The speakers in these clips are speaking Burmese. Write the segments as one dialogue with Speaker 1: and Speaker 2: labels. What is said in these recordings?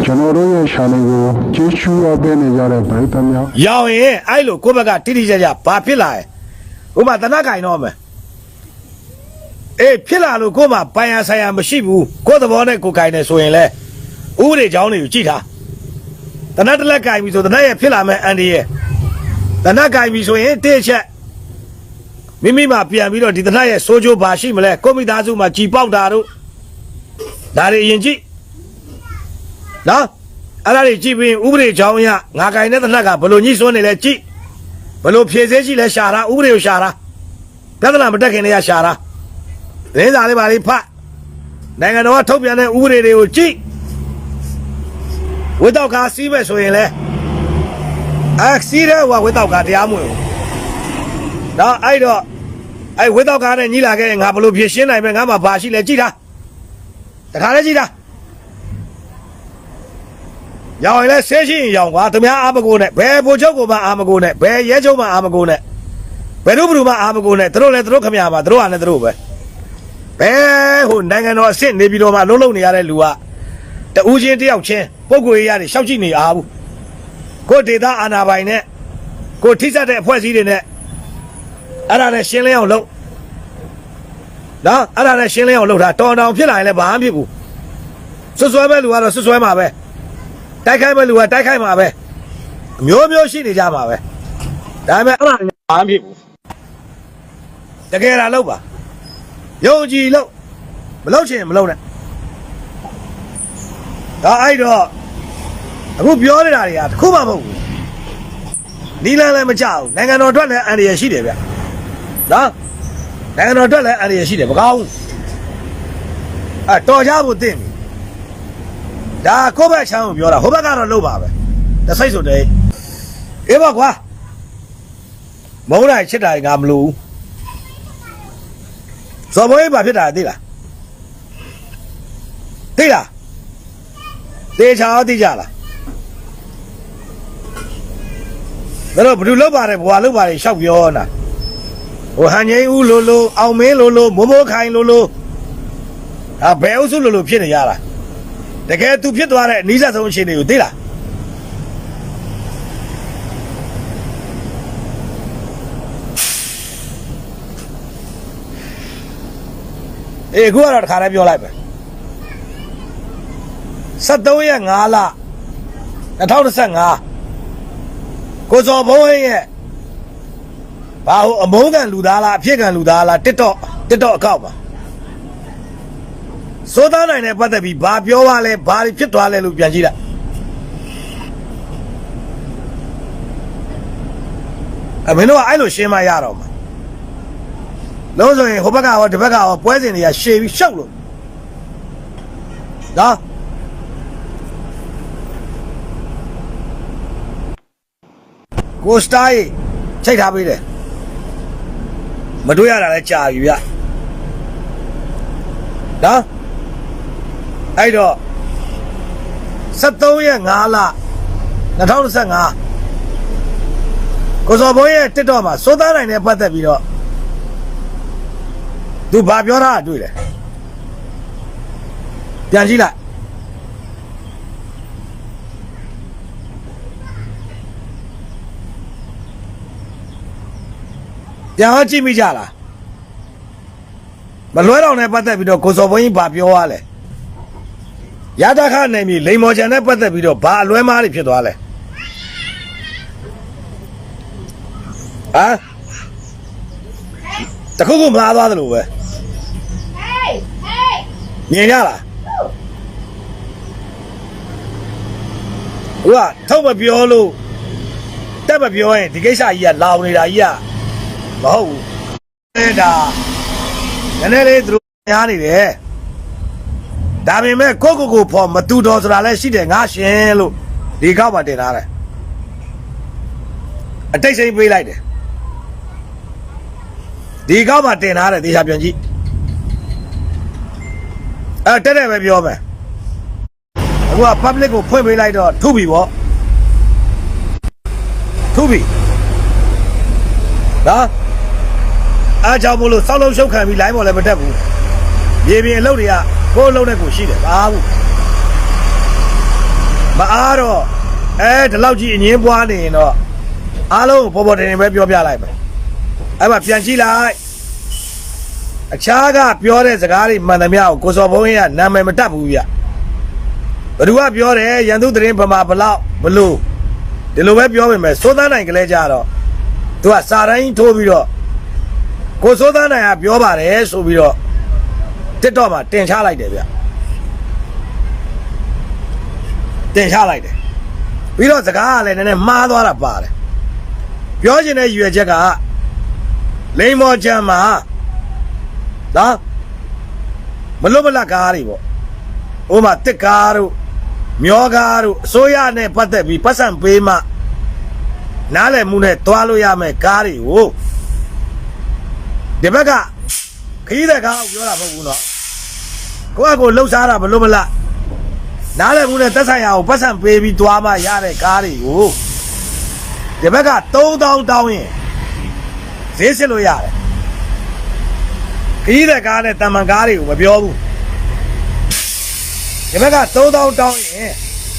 Speaker 1: ကျွန်တော်တို့ရဲ့ channel ကိုကြည့်ရှုအားပေးနေကြတဲ့ပရိသတ်များ
Speaker 2: ရောင်ရင်အဲ့လိုကိုယ့်ဘက်ကတိတိကျကျဘာဖြစ်လာလဲဥပမာတနက်ကင်တော့မယ်အေးဖြစ်လာလို့ကို့မှာပိုင်ရဆိုင်ရမရှိဘူးကိုယ့်သဘောနဲ့ကိုယ်ကင်နေဆိုရင်လေဥပဒေကြောင်းတွေကိုကြည့်ထားတနက်တစ်လက်ကင်ပြီဆိုတနက်ရဲ့ဖြစ်လာမဲ့အန်ဒီရဲ့တနက်ကင်ပြီဆိုရင်တစ်ချက်မိမိမှပြန်ပြီးတော့ဒီတနက်ရဲ့စိုးကျိုးဘာရှိမလဲကိုမိသားစုမှာကြည်ပေါက်တာတို့ဒါတွေအရင်ကြည့်နော်အဲ့ဒါတွေကြည့်ပြီးဥပဒေကြောင်းအရငါကင်တဲ့တနက်ကဘယ်လိုညှိစွန်းနေလဲကြည့်ဘယ်လိုဖြည့်ဆဲရှိလဲရှာတာဥပဒေကိုရှာတာပြဿနာမတက်ခင်တည်းကရှာတာဒင်းစာလေးပါလေးဖတ်နိုင်ငံတော်ကထုတ်ပြန်တဲ့ဥပဒေတွေကိုကြည့်ဝိတောက်ကားစီးမဲ့ဆိုရင်လေစီးတဲ့ဟိုဝိတောက်ကားတရားမဝင်ဘူးနော်အဲ့တော့အဲ့ဝိတောက်ကားနဲ့ညီလာခဲ့ငါဘယ်လိုဖြည့်ရှင်းနိုင်မလဲငါမှဘာရှိလဲကြည့်တာတခါလေးကြည့်တာရောင်ရင်လဲဆဲရှိရင်ရောင်ကွာသူများအာမကိုနဲ့ဘယ်ဘိုလ်ချုပ်ကိုမှအာမကိုနဲ့ဘယ်ရဲချုပ်မှအာမကိုနဲ့ဘယ်တို့ဘလူမှအာမကိုနဲ့တို့လည်းတို့ခမရပါတို့ဟာနဲ့တို့ပဲဘယ်ဟိုနိုင်ငံတော်အစ်စ်နေပြီးတော့မှလုံးလုံးနေရတဲ့လူကတူးချင်းတယောက်ချင်းပုံကိုရရရှောက်ကြည့်နေအားဘူးကိုဒေတာအာနာပိုင်နဲ့ကိုထိစပ်တဲ့အဖွဲ့အစည်းတွေနဲ့အဲ့ဒါနဲ့ရှင်းလင်းအောင်လုပ်နော်အဲ့ဒါနဲ့ရှင်းလင်းအောင်လုပ်တာတော်တော်ဖြစ်လာရင်လည်းဘာမှမဖြစ်ဘူးဆွဆွဲမဲ့လူကတော့ဆွဆွဲမှာပဲတိုက်ခိုက်မဲ့လူကတိုက်ခိုက်မှာပဲအမျိုးမျိုးရှိနေကြမှာပဲဒါပေမဲ့အဲ့ဒါဘာမှမဖြစ်ဘူးတကယ်လားလုပ်ပါယုံကြည်လို့မလုပ်ချင်မလုပ်နဲ့ဒါအဲ့တော့အခုပြောနေတာတွေကတခုမှမဟုတ်ဘူးနီလန်းလည်းမကြောက်နိုင်ငံတော်အတွက်လည်းအန္တရာယ်ရှိတယ်ဗျနော်နိုင်ငံတော်အတွက်လည်းအန္တရာယ်ရှိတယ်မကောင်းဘူးတော်ကြဖို့သိပြီဒါကိုယ့်ဘက်ချမ်းကိုပြောတာဟိုဘက်ကတော့လုပ်ပါပဲတစိတ်ဆိုတဲ့အေးပါကွာမုန်းတိုင်းချစ်တိုင်းငါမလို့ဇော်ဘွေးဘာဖြစ်တာသိလားသိလားသေချာသိကြလားဒါတော့ဘယ်သူလောက်ပါတယ်ဘွာလောက်ပါတယ်ရှောက်ပြောနာဟိုဟန်ငိမ့်ဦးလိုလိုအောင်မင်းလိုလိုမိုးမိုးခိုင်လိုလိုဘယ်အုပ်စုလိုလိုဖြစ်နေရလားတကယ်သူဖြစ်သွားတဲ့အနည်းဆုံးအခြေအနေကိုသိလားအေးခုကတော့တစ်ခါတည်းပြောလိုက်ပဲ73ရက်5လ2015ကိုစော်ဘုံးရဲ့ဘာဟိုအမုန်းကန်လူသားလားအဖြစ်ကန်လူသားလား TikTok အကောင့်ပါစိုးသားနိုင်နဲ့ပတ်သက်ပြီးဘာပြောပါလဲဘာဖြစ်သွားလဲလို့ပြန်ကြည့်လိုက်မင်းတို့ကအဲ့လိုရှင်းမရတော့မှာလုံးဆိုရင်ဟိုဘက်ကရောဒီဘက်ကရောပွဲစဉ်တွေကရှည်ပြီးရှောက်လို့နော်ကိုစတားကြီးချိန်ထားပေးတယ်မတွေ့ရတာလည်းကြာပြီဗျနော်အဲ့တော့73ရက်5လ2015ကိုစော်ဘုံရဲ့ TikTok မှာစိုးသားနိုင်နဲ့ပတ်သက်ပြီးတော့သူဘာပြောတာတွေ့တယ်ပြန်ကြည့်လိုက်ပြန်ကြည့်မိကြလားမလွဲတော့နဲ့ပတ်သက်ပြီးတော့ကိုစော်ဘုံကြီးဘာပြောရလဲရတခနိုင်ပြီလိန်မော်ချန်နဲ့ပတ်သက်ပြီးတော့ဘာအလွဲမားတွေဖြစ်သွားလဲတခုခုမှားသွားသလိုပဲမြင်ရလားဟိုကထုတ်မပြောလို့တက်မပြောရင်ဒီကိစ္စကြီးကလောင်နေတာကြီးကမဟုတ်ဘူးဒါနည်းနည်းလေးသူတို့များနေတယ်ဒါပေမဲ့ကိုဖော်မတူတော်ဆိုတာလည်းရှိတယ်ငါရှင်လို့ဒီကောက်မှတင်ထားတယ်အတိတ်စိမ့်ပေးလိုက်တယ်ဒီကောက်မှတင်ထားတယ်တေချာပြန်ကြည့်တက်တယ်ပဲပြောမယ်အခုက public ကိုဖွင့်ပေးလိုက်တော့ထုပြီပေါ့ထုပြီနော်အားကြောင့်မလို့စောက်လုံးရှုပ်ခံပြီးလိုင်းပေါ်လည်းမတက်ဘူးမြေပြင်အလုပ်တွေကကိုယ်အလုပ်နဲ့ကိုရှိတယ်ဘာဘူး မအားတော့ဒီလောက်ကြီးအငင်းပွားနေရင်တော့အားလုံးပေါ်ပေါ်တင်တင်ပဲပြောပြလိုက်မယ်အဲ့မှာပြန်ကြည့်လိုက်အခြားကပြောတဲ့စကားတွေမှန်သမျှကိုကိုစော်ဘုံရနာမည်မတတ်ဘူးဗျဘသူကပြောတယ်ရန်သူသတင်းဗမာဘလောက်ဘလို့ဒီလိုပဲပြောပေမဲ့စိုးသားနိုင်ကလေးကြတော့သူကစာတိုင်းထိုးပြီးတော့ကိုစိုးသားနိုင်ကပြောပါတယ်ဆိုပြီးတော့TikTok မှာတင်ချလိုက်တယ်ဗျတင်ချလိုက်တယ်ပြီးတော့စကားကလည်းနည်းနည်းမှားသွားတာပါတယ်ပြောချင်တဲ့ရွယ်ချက်ကလိမ္မော်ချမ်းမှာနော်မလွတ်မလပ်ကားတွေပေါ့ဥပမာတစ်ကားတို့မျောကားတို့အစိုးရနဲ့ပတ်သက်ပြီးပတ်စံပေးမှနားလည်မှုနဲ့တွားလို့ရမယ်ကားတွေကိုဒီဘက်ကခရီးတဲ့ကားကိုပြောတာမဟုတ်ဘူးနော်ကိုလှုပ်ရှားတာမလွတ်မလပ်နားလည်မှုနဲ့သက်ဆိုင်ရာကိုပတ်စံပေးပြီးတွားမှရတဲ့ကားတွေကိုဒီဘက်က3000တောင်းရင်ဈေးစစ်လို့ရတယ်ခရီးတဲ့ကားနဲ့တမန်ကားတွေကိုမပြောဘူးဒီဘက်က3000တောင်းရင်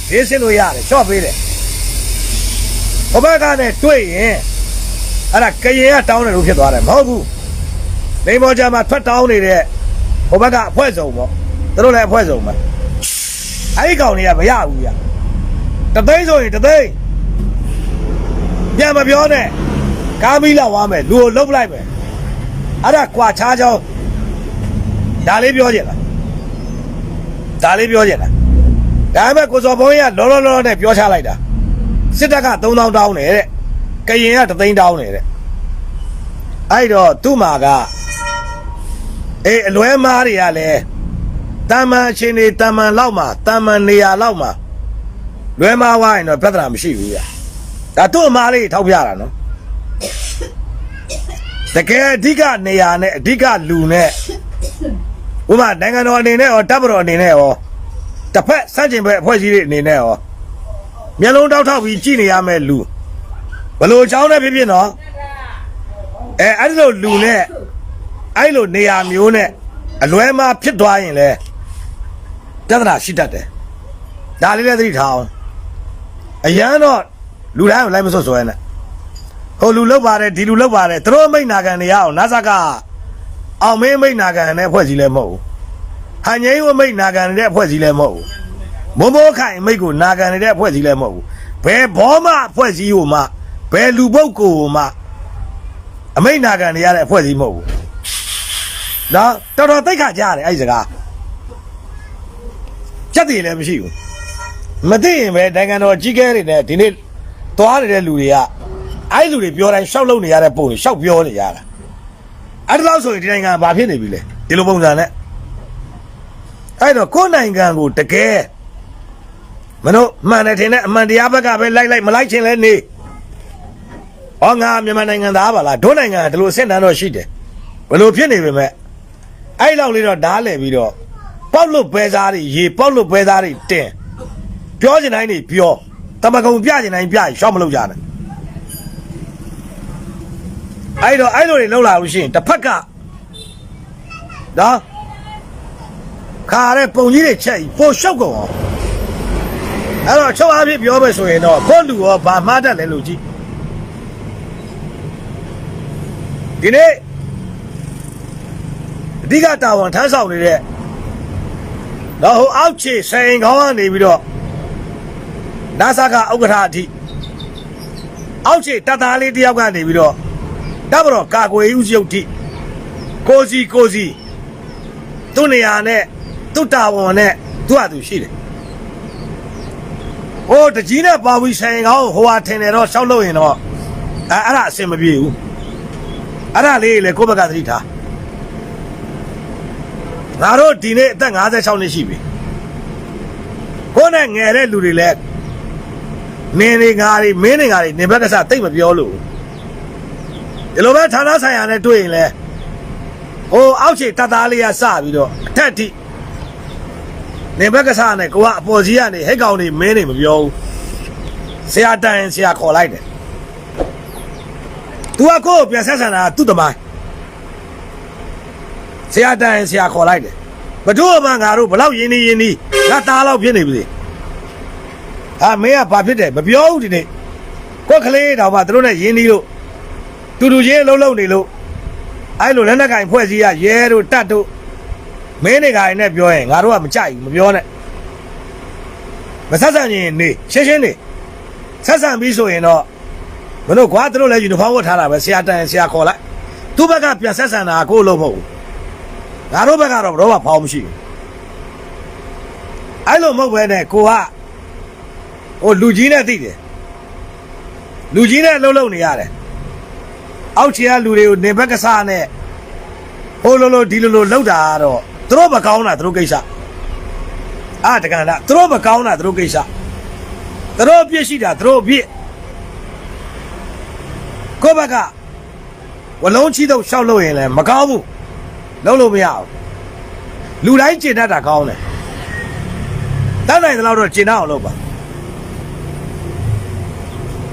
Speaker 2: ဈေးစစ်လို့ရတယ်ချော့ပေးတယ်ဟိုဘက်ကနဲ့တွေ့ရင်အဲ့ဒါကရင်ကတောင်းတယ်လို့ဖြစ်သွားတယ်မဟုတ်ဘူးလိမ္မော်ချမ်းမှာထွက်တောင်းနေတဲ့ဟိုဘက်ကအဖွဲစုံပေါ့သူတို့လည်းအဖွဲစုံပဲအဲ့ဒီကောင်တွေကမရဘူးဗျတသိန်းဆိုရင်တသိန်းပြန်မပြောနဲ့ကားမီးလောက်သွားမယ်လူကိုလှုပ်လိုက်မယ်အဲ့ဒါကွာချားချောင်းဒါလေးပြောချင်လားဒါလေးပြောချင်လားဒါပေမဲ့ကိုစော်ဘုံကြီးကလောနဲ့ပြောချလိုက်တာစစ်တပ်က3000တောင်းတယ်တဲ့ကရင်ကတသိန်းတောင်းတယ်တဲ့အဲ့တော့သူ့မှာကအလွဲမားတွေကလည်းတမန်အချင်းတွေတမန်လောက်မှာတမန်နေရာလောက်မှာလွဲမားဝိုင်းတော့ပြဿနာမရှိဘူးဗျဒါသူ့အမားလေးထောက်ပြတာနော်တကယ်အဓိကနေရာနဲ့အဓိကလူနဲ့ဥပမာနိုင်ငံတော်အနေနဲ့ရောတပ်မတော်အနေနဲ့ရောတစ်ဖက်စန့်ကျင်ဘက်အဖွဲ့အစည်းတွေအနေနဲ့ရောမျက်လုံးတောက်ထောက်ပြီးကြည့်နေရမယ်လူဘလို့ချောင်းနဲ့ဖြစ်ဖြစ်နော်အဲ့ဒီလိုလူနဲ့အဲ့လိုနေရာမျိုးနဲ့အလွဲမှားဖြစ်သွားရင်လေပြဿနာရှိတတ်တယ်ဒါလေးလည်းသတိထားအောင်အရန်တော့လူတိုင်းကိုလိုက်မစွတ်စွဲနဲ့ဟိုလူလောက်ပါတယ်ဒီလူလောက်ပါတယ်သူတို့မိတ်နာခံနေရအောင်နာဇကအောင်မင်းမိတ်နာခံတဲ့အဖွဲ့အစည်းလည်းမဟုတ်ဘူးဟန်ငိမ့်ဝမိတ်နာခံနေတဲ့အဖွဲ့အစည်းလည်းမဟုတ်ဘူးမိုးခိုင်မိတ်ကိုနာခံနေတဲ့အဖွဲ့အစည်းလည်းမဟုတ်ဘူးဘယ်ဘောမအဖွဲ့အစည်းကိုမှဘယ်လူပုဂ္ဂိုလ်ကိုမှအမိတ်နာခံနေရတဲ့အဖွဲ့အစည်းမဟုတ်ဘူးနော်တော်တော်သိခါကြရတယ်အဲ့ဒီစကားချက်တည်လည်းမရှိဘူးမသိရင်ပဲနိုင်ငံတော်ကြီးကဲတွေနဲ့ဒီနေ့သွားနေတဲ့လူတွေကအဲ့လူတွေပြောတိုင်းရှောက်လုံနေရတဲ့ပုံတွေရှောက်ပြောနေရတာအဲ့ဒါလို့ဆိုရင်ဒီနိုင်ငံဘာဖြစ်နေပြီလဲဒီလိုပုံစံနဲ့အဲ့တော့ကိုယ်နိုင်ငံကိုတကယ်မလို့မှန်တယ်ထင်တဲ့အမှန်တရားဘက်ကပဲလိုက်မလိုက်ချင်လဲနေဟောငါမြန်မာနိုင်ငံသားပါလားဒုနိုင်ငံဒီလိုအဆင့်တန်းတော့ရှိတယ်ဘယ်လိုဖြစ်နေပြီမဲ့အဲ့လောက်လေးတော့ဓားလဲပြီးတော့ပေါက်လို့ပဲစားတွေရေပေါက်လို့ပဲစားတွေတင်ပြောချင်တိုင်းနေပြောတမကုံပြချင်တိုင်းပြရှောက်မလုပ်ကြနဲ့အဲ့လိုတွေလောက်လာလို့ရှိရင်တစ်ဖက်ကနော်ခါရဲပုံကြီးတွေချက်ပိုရှောက်ကုန်အောင်အဲ့တော့ချုပ်အားဖြင့်ပြောမယ်ဆိုရင်တော့ကိုလူရောဗာမှားတတ်လဲလို့ကြည့်ဒီနေ့အဓိကတာဝန်ထမ်းဆောင်နေတဲ့တော့ဟိုအောက်ခြေဆိုင်ခေါင်းကနေပြီးတော့နာဆာကဥက္ကဋ္ဌအထိအောက်ခြေတပ်သားလေးတယောက်ကနေပြီးတော့တပ်မတော်ကာကွယ်ရေးဦးစီးချုပ်အထိကိုစီသူ့နေရာနဲ့သူ့တာဝန်နဲ့သူ့ဟာသူရှိတယ်ဟိုတကြီးနဲ့ပါဝီဆိုင်ခေါင်းဟိုဟာထင်တယ်တော့ရှောက်လို့ရင်တော့အဲ့ဒါအဆင်မပြေဘူးအဲ့ဒါလေးလေကိုယ့်ဘက်ကသတိထားငါတို့ဒီနေ့အသက်56နှစ်ရှိပြီကိုယ်နဲ့ငယ်တဲ့လူတွေလည်းမင်းတွေငါတွေမင်းတွေငါတွေနေဘက်ကစားတိတ်မပြောလို့ဒီလိုပဲဌာနဆိုင်ရာနဲ့တွေ့ရင်လဲဟိုအောက်ခြေတပ်သားလေးကစပြီးတော့အထက်ထိနေဘက်ကစားနဲ့ကိုကအပေါ်ကြီးကနေဟိတ်ကောင်တွေမင်းတွေမပြောဘူးဆရာတိုင်ဆရာခေါ်လိုက်တယ်သူကကိုယ်ပြန်ဆက်ဆံတာသူ့တမိုင်းဆရာတိုင်ဆရာခေါ်လိုက်တယ်ဘတို့မှငါတို့ဘလောက်ရင်းနှီးငါသားလောက်ဖြစ်နေပြီ ဟာမင်းကဘာဖြစ်တယ်မပြောဘူးဒီနေ့ကိုယ်ကလေးတောင်မှတို့နဲ့ရင်းနှီးလို့တူတူချင်းလှုပ်လှုပ်နေလို့အဲ့လိုလက်နက်ကင်ဖွဲ့စည်းရရဲတို့တတ်တို့မင်းတွေကလည်းနဲ့ပြောရင်ငါတို့ကမကြိုက်ဘူးမပြောနဲ့မဆက်ဆံရင်နေရှင်းရှင်းနေဆက်ဆံပြီးဆိုရင်တော့မတို့ကွာတို့လည်းယူနီဖောင်းဝတ်ထားတာပဲဆရာတန်ဆရာခေါ်လိုက်သူ့ဘက်ကပြန်ဆက်ဆံတာကိုလို့မဟုတ်ဘူးငါတို့ဘက်ကတော့တော့ဖောင်းမရှိဘူးအဲ့လိုမဟုတ်ပဲနဲ့ကိုကဟိုလူကြီးနဲ့သိတယ်လူကြီးနဲ့လှုပ်လှုပ်နေရတယ်အောက်ခြေကလူတွေကိုနေဘက်ကစားနဲ့ဟိုလိုလိုဒီလိုလိုလှုပ်တာတော့သူတို့မကောင်းတာသူတို့ကိစ္စတက္ကနာသူတို့မကောင်းတာသူတို့ကိစ္စသူတို့အပြစ်ရှိတာသူတို့အပြစ်ကိုယ့်ဘက်ကဝလုံးချီတော့ရှောက်လို့ရင်လည်းမကောင်းဘူးလုံးလို့မရဘူးလူတိုင်းကျင့်တတ်တာကောင်းတယ်တတ်နိုင်တဲ့လောက်တော့ကျင့်တတ်အောင်လုပ်ပါ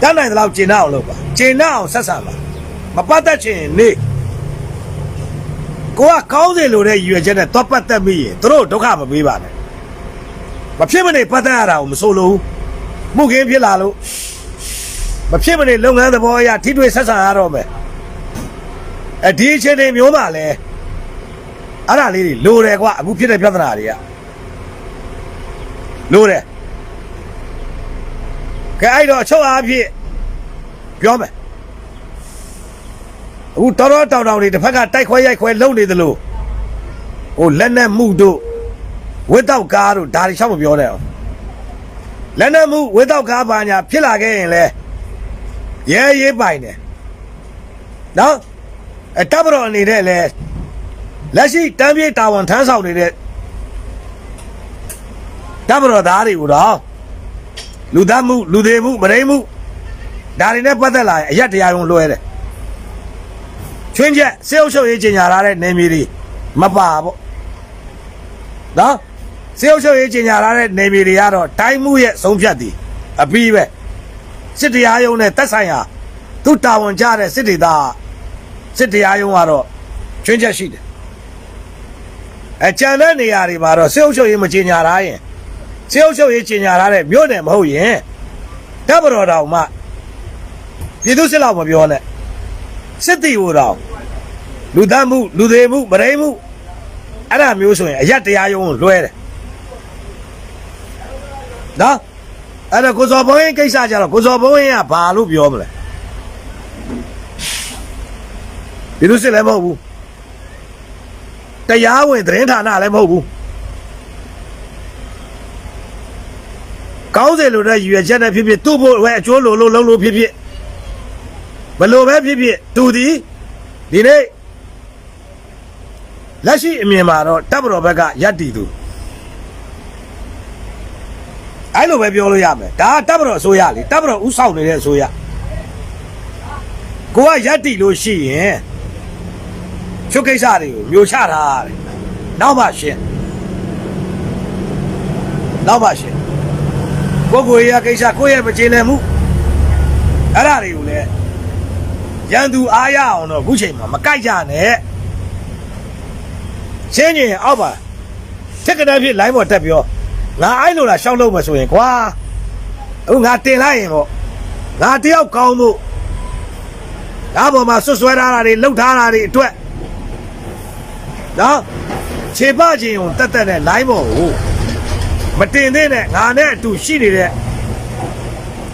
Speaker 2: တတ်နိုင်တဲ့လောက်ကျင့်တတ်အောင်လုပ်ပါကျင့်တတ်အောင်ဆက်ဆံပါမပတ်သက်ချင်နေကိုကကောင်းစေလို့တဲ့ရည်ရွယ်ချက်နဲ့သွားပတ်သက်မိရင်တို့ဒုက္ခမပေးပါနဲ့မဖြစ်မနေပတ်သက်ရတာကိုမဆိုလို့မှုခင်းဖြစ်လာလို့မဖြစ်မနေလုပ်ငန်းသဘောအရထိတွေ့ဆက်ဆံရတော့မယ်ဒီအချိန်တွေမျိုးပါလဲအဲ့ဒါလေးတွေလိုတယ်ကွာအခုဖြစ်တဲ့ပြဿနာတွေကလိုတယ်ကဲအဲ့တော့အချုပ်အားဖြင့်ပြောမယ်အခုတော်တော်တောင်တောင်တွေတစ်ဖက်ကတိုက်ခွဲရိုက်ခွဲလုံနေသလိုဟိုလက်နဲ့မှုတို့ဝိတောက်ကားတို့ဒါတွေရှောက်မပြောနဲ့အောင်လက်နဲ့မှုဝိတောက်ကားပါညာဖြစ်လာခဲ့ရင်လဲရဲရေးပိုင်တယ်နော်တပ်မတော်အနေနဲ့လဲလက်ရှိတမ်းပြေးတာဝန်ထမ်းဆောင်နေတဲ့တပ်မတော်သားတွေကိုတော့လူသားမှုလူသေးမှုမရိမှုဒါတွေနဲ့ပတ်သက်လာရင်အရက်တရားရုံလွှဲတယ်ချွင်းချက်စေအုပ်ချုပ်ရေးကြီးညာလာတဲ့နေမြေတွေမပါပေါ့နော်စေအုပ်ချုပ်ရေးကြီးညာလာတဲ့နေမြေတွေကတော့တိုင်းမှုရဲ့ဆုံးဖြတ်သည်အပြီးပဲစစ်တရားရုံးနဲ့သက်ဆိုင်ရာသူတာဝန်ကြတဲ့စစ်ဒေသစစ်တရားရုံးကတော့ချွင်းချက်ရှိတယ်ကြံတဲ့နေရာတွေမှာတော့စေအုပ်ချုပ်ရေးမကြီးညာလာရင်စေအုပ်ချုပ်ရေးကြီးညာလာတဲ့မြို့နယ်မဟုတ်ရင်တပ်မတော်တော်မှပြည်သူစစ်လောက်မပြောနဲ့စစ်တီဟိုတော့လူသားမှုလူသေးမှုမရိမှုအဲ့ဒါမျိုးဆိုရင်အရက်တရားရုံးကိုလွှဲတယ်နော်အဲ့ဒါကိုစော်ဘုံရင်ကိစ္စကြတော့ကိုစော်ဘုံရင်ကဘာလို့ပြောမလဲပြည်သူစစ်လည်းမဟုတ်ဘူးတရားဝင်သတင်းဌာနလည်းမဟုတ်ဘူးကောင်းစေလို့တဲ့ရည်ရွယ်ချက်နဲ့ဖြစ်ဖြစ်သူ့ဘို့ဝဲအကျိုးလို့လုံးလို့ဖြစ်ဖြစ်ဘလို့ပဲဖြစ်ဖြစ်သူဒီနေ့လက်ရှိအမြင်မှာတော့တပ်မတော်ဘက်ကရပ်တည်သူအဲ့လိုပဲပြောလို့ရမယ်ဒါကတပ်မတော်အစိုးရလေတပ်မတော်ဥဆောင်နေတဲ့အစိုးရကိုကရပ်တည်လို့ရှိရင်ချုပ်ကိစ္စတွေကိုမျိုးချထားတယ်နောက်မှရှင်းကိုရကိစ္စကိုရဲ့မကျေလည်မှုအဲ့ဒါတွေကိုလည်းရန်သူအားရအောင်တော့အခုချိန်မှာမကြိုက်ကြနဲ့ရှင်းရင်အောက်ပါထက်ကတည်းကလိုင်းပေါ်တက်ပြောငါအဲ့လိုလားရှောက်လို့မဆိုရင်ကွာအခုငါတင်လိုက်ရင်ပေါ့ငါတယောက်ကောင်းဖို့ဒါပေါ်မှာဆွဆွဲထားတာတွေလှုပ်ထားတာတွေအတွက်နော်ခြေပချင်းကိုတက်တက်နဲ့လိုင်းပေါ်ကိုမတင်သေးနဲ့ငါနဲ့အတူရှိနေတဲ့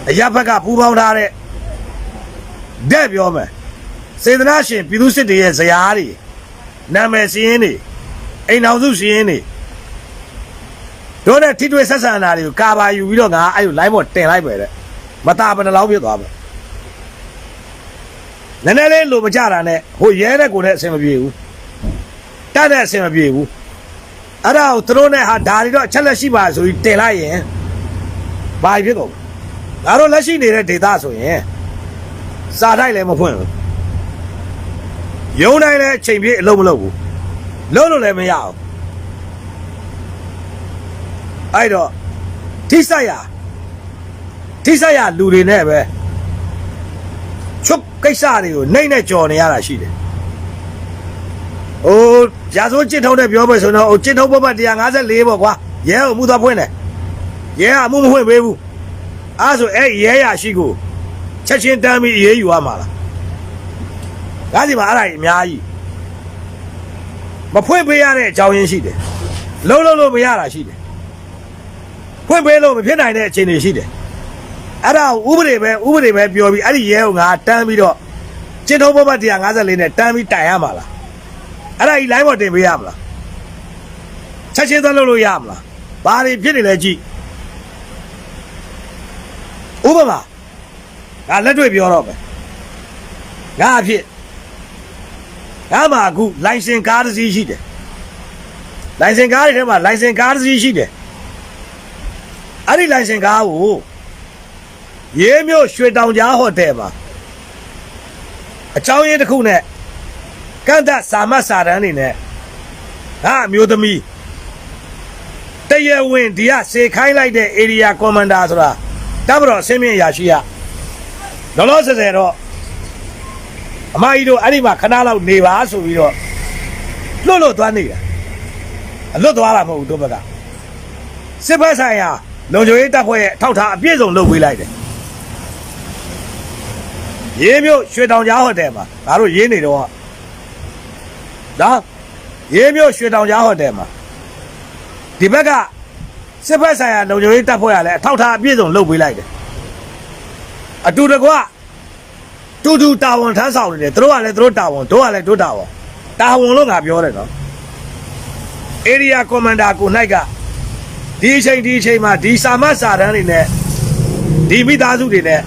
Speaker 2: အရာဘက်ကပူပေါင်းထားတဲ့တဲ့ပြောမယ်စေတနာရှင်ပြည်သူစစ်တွေရဲ့ဇယားတွေနာမည်စည်းရင်းတွေအိမ်အောင်စုစည်းရင်းတွေတို့နဲ့ထိတွေ့ဆက်ဆံတာတွေကိုကာပါယူပြီးတော့ငါအဲ့လို line ပေါ်တင်လိုက်ပဲတဲ့မตาဘယ်နှလောင်းဖြစ်သွားမလဲနည်းနည်းလေးလိုမကြတာနဲ့ဟိုရဲတဲ့ကိုနဲ့အဆင်မပြေဘူးတတ်တဲ့အဆင်မပြေဘူးအဲ့ဒါကိုသူတို့နဲ့ဟာဒါတွေတော့အချက်လက်ရှိပါဆိုပြီးတင်လိုက်ရင်ဘာဖြစ်ကုန်ငါတို့လက်ရှိနေတဲ့ဒေတာဆိုရင်စာတိုက်လည်းမဖွင့်ဘူးရုံတိုင်းလည်းအချိန်ပြည့်အလုပ်မလုပ်ဘူးလုပ်လို့လည်းမရအောင်အဲ့တော့ထိဆိုင်ရလူတွေနဲ့ပဲချုပ်ကိစ္စတွေကိုနှိမ့်နဲ့ကြော်နေရတာရှိတယ်ဟိုရာဇဝတ်ကျင့်ထုံးတဲ့ပြောမယ်ဆိုတော့ဟိုကျင့်ထုံးဘတ်154ပေါ့ကွာရဲကိုမှုသွားဖွင့်တယ်ရဲကအမှုမဖွင့်ပေးဘူး အားဆိုအဲ့ရဲရရှိကိုချက်ချင်းတမ်းပြီးအေးယူရမှာလားဒါစီမှာအဲ့ဒါကြီးအများကြီးမဖွင့်ပေးရတဲ့အကြောင်းရင်းရှိတယ်လုံးလို့မရတာရှိတယ်ဖွင့်ပေးလို့မဖြစ်နိုင်တဲ့အခြေအနေရှိတယ်အဲ့ဒါဥပဒေပဲပြောပြီးအဲ့ဒီရဲကိုငါတန်းပြီးတော့ကျင့်ထုံးပေါ်မှာ154နဲ့တန်းပြီးတိုင်ရမှာလားအဲ့ဒါကြီး line ပေါ်တင်ပေးရမလားချက်ချင်းသွားလို့ရမလားဘာတွေဖြစ်နေလဲကြည့်ဥပမာငါလက်တွေ့ပြောတော့မယ်ငါအဖြစ်ငါမှာအခုလိုင်စင်ကားတစ်စီးရှိတယ်လိုင်စင်ကားတွေထဲမှာလိုင်စင်ကားတစ်စီးရှိတယ်အဲ့ဒီလိုင်စင်ကားကိုရေးမြို့ရွှေတောင်ကြားဟိုတယ်မှာအကြောင်းရင်းတစ်ခုနဲ့ကန့်သက်စာမတ်စာတမ်းတွေနဲ့ငါအမျိုးသမီးတရဝင်ဒီကစေခိုင်းလိုက်တဲ့ area commander ဆိုတာတပ်မတော်အဆင့်မြင့်ရာရှိရလောလောဆယ်တော့အမကြီးတို့အဲ့ဒီမှာခဏလောက်နေပါဆိုပြီးတော့လွတ်သွားနေတာအလွတ်သွားတာမဟုတ်ဘူးတို့ဘက်ကစစ်ဘက်ဆိုင်ရာလုံခြုံရေးတပ်ဖွဲ့ရဲ့ထောက်ထားအပြည့်စုံလုပ်ပေးလိုက်တယ်ရေးမြို့ရွှေတောင်ကြားဟိုတယ်မှာငါတို့ရေးနေတော့နော်ရေးမြို့ရွှေတောင်ကြားဟိုတယ်မှာဒီဘက်ကစစ်ဘက်ဆိုင်ရာလုံခြုံရေးတပ်ဖွဲ့ကလည်းအထောက်ထားအပြည့်စုံလုပ်ပေးလိုက်တယ်အတူတကွတူတာဝန်ထမ်းဆောင်နေတယ်သူတို့ကလည်းသူတို့တာဝန်တို့ကလည်းတို့တာဝန်လို့ငါပြောတယ်နော် area commander ကို၌ကဒီအချိန်မှာဒီစာမတ်စာတမ်းတွေနဲ့ဒီမိသားစုတွေနဲ့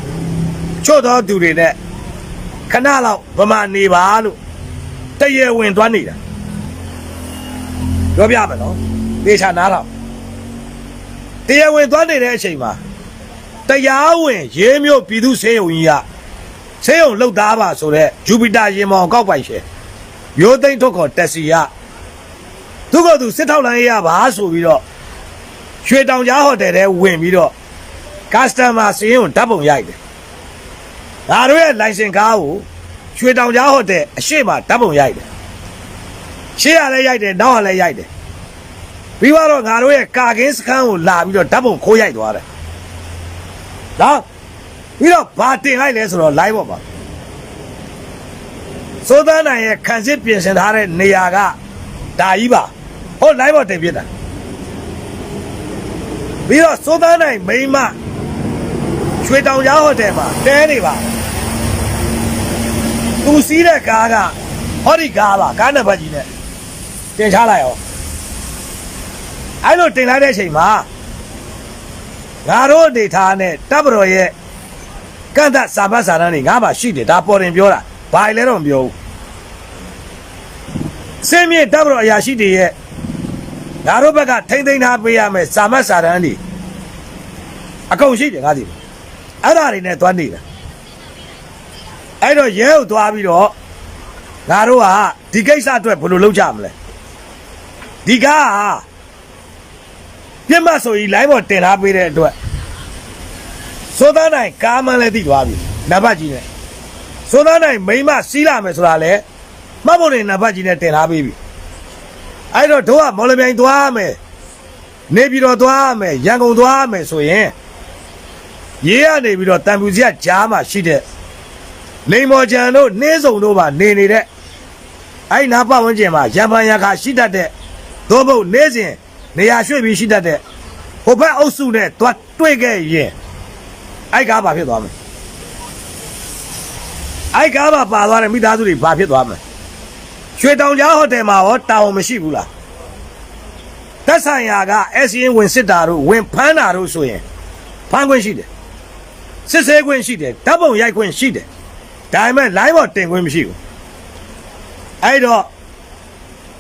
Speaker 2: ချော့တော်သူတွေနဲ့ခဏလောက်ဗမာနေပါလို့တရဝင်သွားနေတာပြောပြမယ်နော်သေချာနားတော့တရဝင်သွားနေတဲ့အချိန်မှာတရားဝင်ရေးမြို့ပြည်သူစေယုံကြီးကစေယုံလှုပ်သားပါဆိုတော့ဂျူပီတာရင်မောင်ကောက်ပိုက်ရှင်မျိုးသိန်းထုတ်ခေါ်တက်စီရသူကသူစစ်ထောက်လိုင်းရပါဆိုပြီးတော့ရွှေတောင်ကြားဟိုတယ်ထဲဝင်ပြီးတော့ customer စင်းကိုဓာတ်ပုံရိုက်တယ်ငါတို့ရဲ့ license ကားကိုရွှေတောင်ကြားဟိုတယ်အရှိမဓာတ်ပုံရိုက်တယ်ရှေ့ရလည်းရိုက်တယ်နောက်ကလည်းရိုက်တယ်ပြီးတော့ငါတို့ရဲ့ကာကင်းစခန်းကိုလာပြီးတော့ဓာတ်ပုံခိုးရိုက်သွားတယ်နော်ပြီးတော့ဘာတင်လိုက်လဲဆိုတော့ live ပေါ်ပါစိုးသားနိုင်ရဲ့ခံစစ်ပြင်ဆင်ထားတဲ့နေရာကဒါကြီးပါဟို live ပေါ်တင်ပြတာပြီးတော့စိုးသားနိုင်မိန်းမရွှေတောင်ကြားဟိုတယ်မှာတဲနေပါသူစီးတဲ့ကားကဟောဒီကားပါကားနံပါတ်ကြီးနဲ့တင်ချလိုက်အောင်အဲ့လိုတင်လိုက်တဲ့အချိန်မှာငါတို့အနေထားနဲ့တပ်မတော်ရဲ့ကန့်သက်စာပတ်စာတမ်းတွေငါမှရှိတယ်ဒါပေါ်တင်ပြောတာဘာလဲတော့မပြောဘူးစင်းမြေတပ်မတော်အရာရှိတွေရဲ့ငါတို့ဘက်ကထိမ့်သိမ်းထားပေးရမယ်စာမတ်စာတမ်းတွေအကုန်ရှိတယ်ငါသိအဲ့ဒါတွေနဲ့သွားနေတာအဲ့တော့ရဲကိုသွားပြီးတော့ငါတို့ကဒီကိစ္စအတွက်ဘယ်လိုလုပ်ကြမလဲဒီကားပြတ်မဆိုကြီး line ပေါ်တင်ထားပေးတဲ့အတွက်စိုးသားနိုင်ကားမှန်းလည်းသိသွားပြီနံပါတ်ကြီးနဲ့စိုးသားနိုင်မိမစီးလာမယ်ဆိုတာလေမှတ်ဖို့နေနံပါတ်ကြီးနဲ့တင်ထားပေးပြီအဲ့တော့တို့ကမော်လမြိုင်သွားမယ်နေပြည်တော်သွားမယ်ရန်ကုန်သွားမယ်ဆိုရင်ရေးရနေပြီးတော့တန်ဖြူစီကကြားမှာရှိတဲ့လိန်မော်ကျန်တို့နှင်းစုံတို့ပါနေနေတဲ့အဲ့နာပတ်ဝန်းကျင်မှာရံပန်ရခါရှိတတ်တဲ့သို့မဟုတ်နေစဉ်နေရာရွှေ့ပြီးရှိတတ်တဲ့ဟိုဘက်အုပ်စုနဲ့တွားတွေ့ခဲ့ရင်အဲ့ကားဘာဖြစ်သွားမလဲအဲ့ကားမှာပါသွားတဲ့မိသားစုတွေဘာဖြစ်သွားမလဲရွှေတောင်ကြားဟိုတယ်မှာရောတာဝန်မရှိဘူးလားသက်ဆိုင်ရာက SCN ဝင်စစ်တာတို့ဝင်ဖမ်းတာတို့ဆိုရင်ဖမ်းခွင့်ရှိတယ်စစ်ဆေးခွင့်ရှိတယ်ဓာတ်ပုံရိုက်ခွင့်ရှိတယ်ဒါပေမဲ့ line ပေါ်တင်ခွင့်မရှိဘူးအဲ့တော့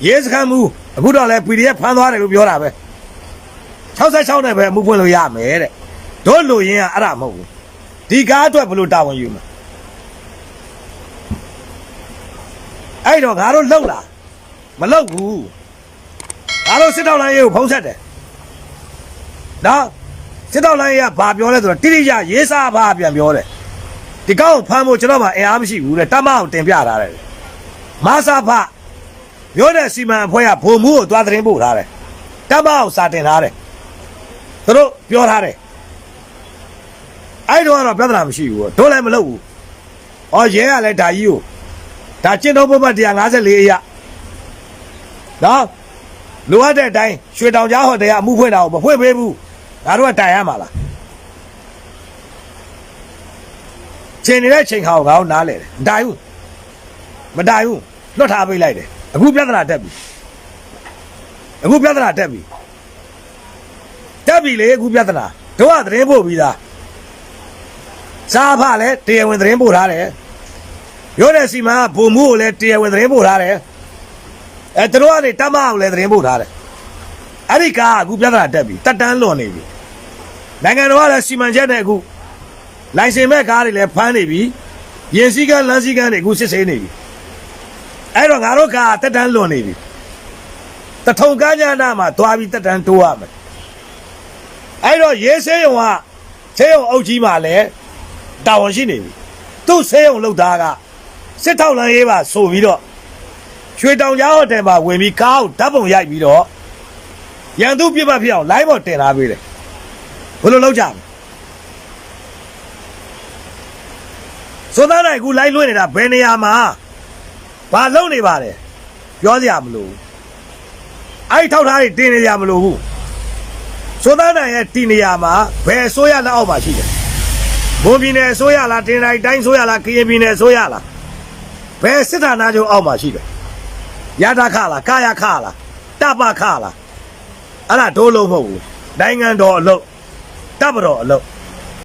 Speaker 2: ရဲစခန်းမှုအခုတော့လဲ PDF ဖမ်းသွားတယ်လို့ပြောတာပဲ66နဲ့ပဲအမှုဖွင့်လို့ရမယ်တဲ့တို့လူရင်းကအဲ့ဒါမဟုတ်ဘူးဒီကားအတွက်ဘယ်လိုတာဝန်ယူမလဲအဲ့တော့ငါတို့လှုပ်လားမလှုပ်ဘူးငါတို့စစ်တောက်လိုင်းရေးကိုဖုံးဆက်တယ်နော်စစ်တောက်လိုင်းရေးကဘာပြောလဲဆိုတော့တိတိကျရေးစားဘာပြန်ပြောတယ်ဒီကောက်ဖမ်းဖို့ကျွန်တော်မှအင်အားမရှိဘူးတဲ့တမအောင်တင်ပြထားတယ်မဆာဖပြောတဲ့စီမံအဖွဲ့ကဘုံမှုကိုသွားသတင်းပို့ထားတယ်တမအောင်စာတင်ထားတယ်သူတို့ပြောထားတယ် အဲ့တော့ပြဿနာမရှိဘူးတို့လည်းမလုပ်ဘူးဩရဲကလည်းဒါကြီးကိုဒါကျင့်တော်ပုဒ်မ154အရာနော်လိုအပ်တဲ့အတိုင်းရွှေတောင်ကြားဟိုတယ်ကအမှုဖွင့်တာကိုမဖွင့်ပေးဘူးငါတို့ကတိုင်ရမှာလားချိန်နေတဲ့ချိန်ခါကိုငါတို့နားလဲတယ်မတိုင်ဘူးမတိုင်ဘူးလွတ်ထားပေးလိုက်တယ်အခုပြဿနာတက်ပြီအခုပြဿနာတက်ပြီတက်ပြီလေအခုပြဿနာတို့ကသတင်းပို့ပြီးသားစားဖလည်းတရားဝင်သတင်းပို့ထားတယ်ရိုးတဲ့စီမံကဘုံမှုကိုလည်းတရားဝင်သတင်းပို့ထားတယ်သူတို့ကနေတမအောင်လည်းသတင်းပို့ထားတယ်အဲ့ဒီကအခုပြဿနာတက်ပြီတက်တန်းလွန်နေပြီနိုင်ငံတော်ကလည်းစီမံချက်နဲ့အခုလိုင်စင်မဲ့ကားတွေလည်းဖမ်းနေပြီရင်စည်းကမ်းလမ်းစည်းကမ်းတွေအခုစစ်ဆေးနေပြီအဲ့တော့ငါတို့ကတက်တန်းလွန်နေပြီတထုံကားညာနာမှာသွားပြီးတက်တန်းတိုးရမယ်အဲ့တော့ရေးဆေးရုံကဆေးရုံအုပ်ကြီးမှာလည်းတာဝန်ရှိနေပြီသူ့ဆေးရုံလောက်သားကစစ်ထောက်လမ်းရေးပါဆိုပြီးတော့ရွှေတောင်ကြားဟိုတယ်မှာဝင်ပြီးကားကိုဓာတ်ပုံရိုက်ပြီးတော့ရန်သူပြစ်မှတ်ဖြစ်အောင်လိုင်းပေါ်တင်လာပေးတယ်ဘယ်လိုလုပ်ကြမလဲစိုးသားနိုင်ကူလိုင်းလွှင့်နေတာဘယ်နေရာမှာဘာလုပ်နေပါလဲပြောစရာမလိုဘူးအဲ့ထောက်ထားတွေတင်နေကြမလို့ဘူးစိုးသားနိုင်ရဲ့တင်နေရမှာဘယ်အစိုးရလက်အောက်မှာရှိတယ်ဘုံပြည်နယ်အစိုးရလားတင်တိုင်းတိုင်းအစိုးရလားကရင်ပြည်နယ်အစိုးရလားဘယ်စစ်ဌာနချုပ်အောက်မှာရှိတယ်ရတခလားကာယခလားတပခလားအဲ့ဒါဒိုးလုံးမဟုတ်ဘူးနိုင်ငံတော်အလုပ်တပ်မတော်အလုပ်